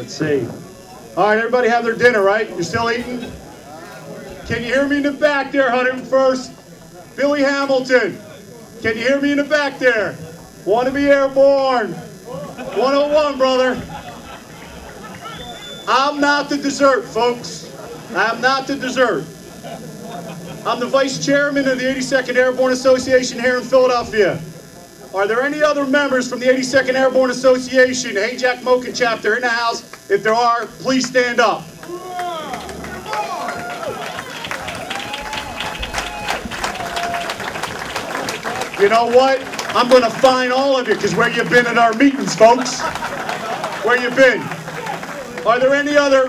Let's see. All right, everybody have their dinner, right? You're still eating? Can you hear me in the back there, 101st? Billy Hamilton. Can you hear me in the back there? Want to be airborne. 101, brother. I'm not the dessert, folks. I'm not the dessert. I'm the vice chairman of the 82nd Airborne Association here in Philadelphia. Are there any other members from the 82nd Airborne Association, Hayjack Moken chapter in the house? If there are, please stand up. You know what? I'm going to fine all of you because where you been at our meetings, folks? Where you been? Are there any other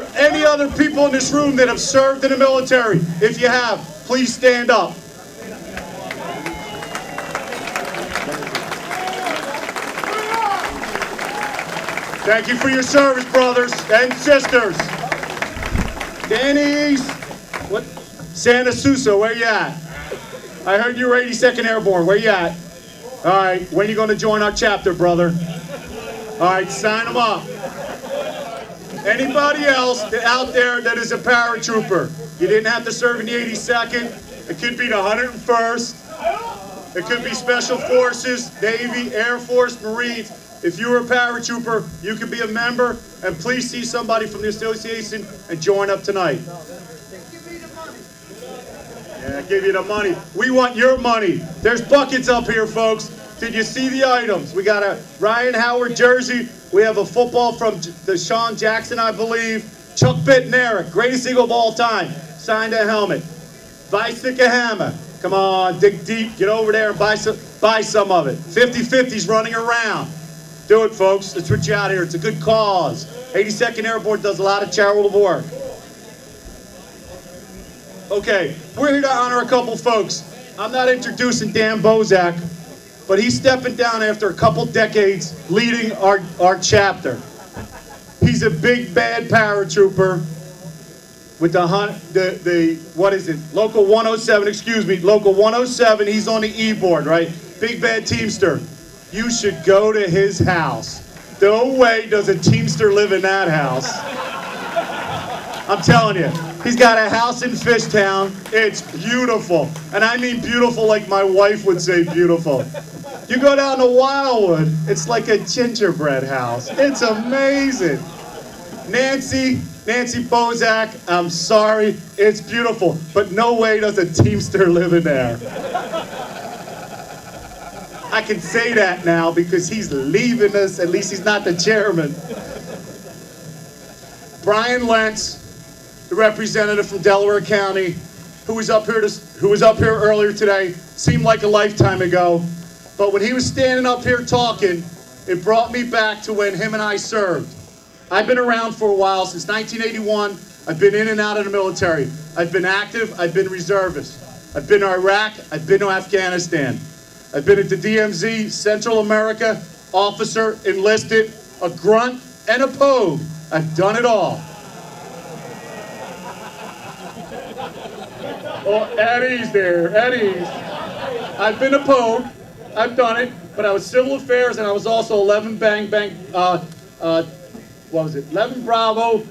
people in this room that have served in the military? If you have, please stand up. Thank you for your service, brothers and sisters. Danny's, what? Santa Sousa, where you at? I heard you were 82nd Airborne. Where you at? All right, when are you going to join our chapter, brother? All right, sign them up. Anybody else out there that is a paratrooper? You didn't have to serve in the 82nd. It could be the 101st. It could be Special Forces, Navy, Air Force, Marines. If you were a paratrooper, you could be a member. And please see somebody from the association and join up tonight. Yeah, give you the money. We want your money. There's buckets up here, folks. Did you see the items? We got a Ryan Howard jersey. We have a football from Deshaun Jackson, I believe. Chuck Bednarik, greatest Eagle of all time, signed a helmet. Bicycle hammer. Come on, dig deep. Get over there and buy some of it. 50-50's running around. Do it, folks. Let's put you out here. It's a good cause. 82nd Airborne does a lot of charitable work. Okay, we're here to honor a couple folks. I'm not introducing Dan Bozak, but he's stepping down after a couple decades leading our chapter. He's a big bad paratrooper with the what is it? Local 107, excuse me, Local 107. He's on the E-board, right? Big bad Teamster. You should go to his house. No way does a Teamster live in that house. I'm telling you. He's got a house in Fishtown. It's beautiful. And I mean beautiful like my wife would say beautiful. You go down to Wildwood, it's like a gingerbread house. It's amazing. Nancy Bozak, I'm sorry, it's beautiful. But no way does a Teamster live in there. I can say that now because he's leaving us. At least he's not the chairman. Brian Lentz, the representative from Delaware County, who was up here earlier today, seemed like a lifetime ago. But when he was standing up here talking, it brought me back to when him and I served. I've been around for a while, since 1981. I've been in and out of the military. I've been active, I've been reservist. I've been to Iraq, I've been to Afghanistan. I've been at the DMZ, Central America, officer, enlisted, a grunt, and a pogue. I've done it all. Oh, Eddie's there, Eddie's. I've been a pogue, I've done it, but I was civil affairs and I was also 11 what was it, 11 Bravo,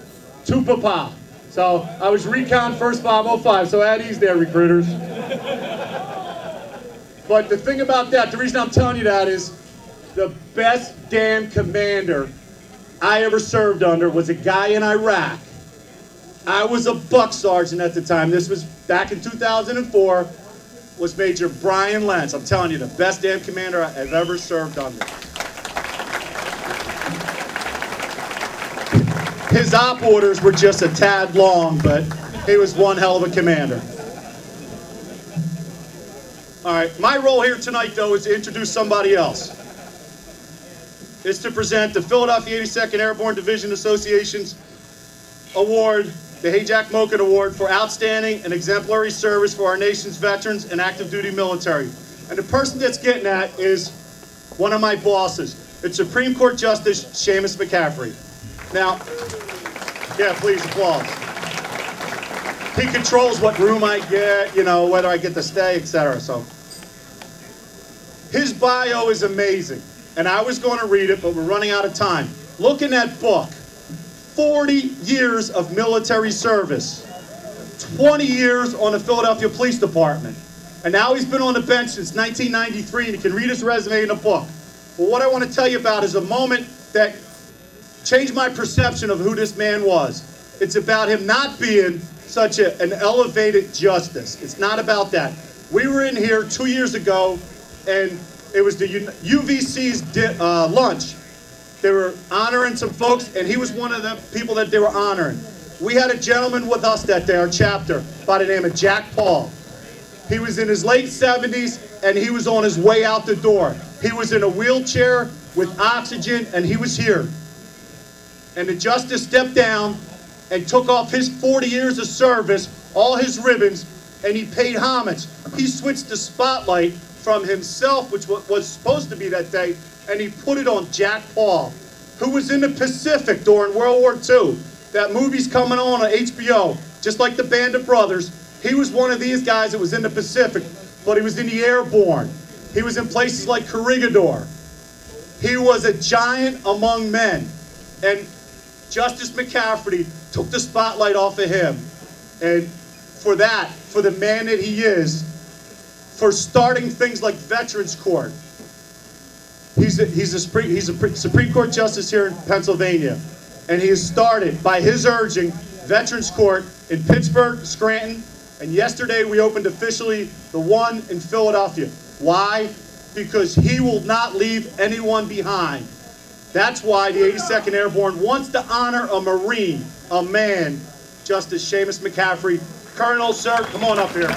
2 Papa. So I was recon 1st 505, so Eddie's there, recruiters. But the thing about that, the reason I'm telling you that is the best damn commander I ever served under was a guy in Iraq. I was a buck sergeant at the time. This was back in 2004, was Major Brian Lentz. I'm telling you, the best damn commander I've ever served under. His op orders were just a tad long, but he was one hell of a commander. All right, my role here tonight, though, is to introduce somebody else. It's to present the Philadelphia 82nd Airborne Division Association's award, the Hayjack Moken Award for outstanding and exemplary service for our nation's veterans and active duty military. And the person that's getting that is one of my bosses. It's Supreme Court Justice Seamus McCaffery. Now, yeah, please applause. He controls what room I get, you know, whether I get to stay, etc. So, his bio is amazing, and I was going to read it, but we're running out of time. Look in that book. 40 years of military service, 20 years on the Philadelphia Police Department, and now he's been on the bench since 1993, and you can read his resume in a book. But what I want to tell you about is a moment that changed my perception of who this man was. It's about him not being such an elevated justice. It's not about that. We were in here 2 years ago, and it was the UVC's lunch. They were honoring some folks, and he was one of the people that they were honoring. We had a gentleman with us that day, our chapter, by the name of Jack Paul. He was in his late 70s, and he was on his way out the door. He was in a wheelchair with oxygen, and he was here. And the justice stepped down and took off his 40 years of service, all his ribbons, and he paid homage. He switched the spotlight from himself, which was supposed to be that day, and he put it on Jack Paul, who was in the Pacific during World War II. That movie's coming on HBO, just like the Band of Brothers. He was one of these guys that was in the Pacific, but he was in the airborne. He was in places like Corregidor. He was a giant among men. And Justice McCaffery took the spotlight off of him. And for that, for the man that he is, for starting things like Veterans Court. He's a Supreme Court Justice here in Pennsylvania. And he has started, by his urging, Veterans Court in Pittsburgh, Scranton, and yesterday we opened officially the one in Philadelphia. Why? Because he will not leave anyone behind. That's why the 82nd Airborne wants to honor a Marine, a man, Justice Seamus McCaffery. Colonel, sir, come on up here.